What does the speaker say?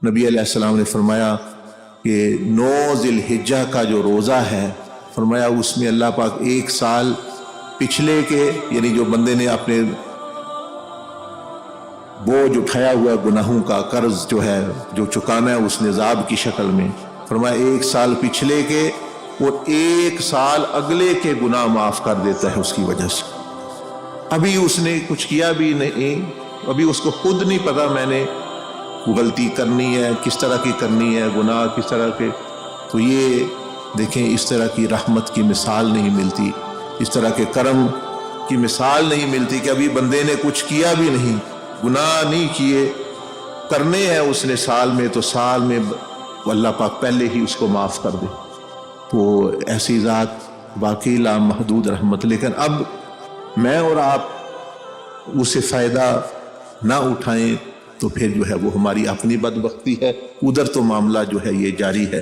नबी अलैहिस्सलाम ने फरमाया कि 9 ज़िलहिज्जा का जो रोज़ा है, फरमाया उसमें अल्लाह पाक 1 साल पिछले के, यानी जो बंदे ने अपने बोझ उठाया हुआ गुनाहों का कर्ज जो है जो चुकाना है उस निज़ाब की शक्ल में, फरमाया 1 साल पिछले के और 1 साल अगले के गुनाह माफ़ कर देता है उसकी वजह से। अभी उसने कुछ किया भी नहीं, अभी उसको खुद नहीं पता मैंने गलती करनी है, किस तरह की करनी है, गुनाह किस तरह के। तो ये देखें, इस तरह की रहमत की मिसाल नहीं मिलती, इस तरह के करम की मिसाल नहीं मिलती कि अभी बंदे ने कुछ किया भी नहीं, गुनाह नहीं किए, करने हैं उसने साल में, तो साल में अल्लाह पाक पहले ही उसको माफ़ कर दे। तो ऐसी ज़ात वाकई लामहदूद रहमत। लेकिन अब मैं और आप उससे फ़ायदा ना उठाएं तो फिर जो है वो हमारी अपनी बदबख्ती है, उधर तो मामला जो है ये जारी है।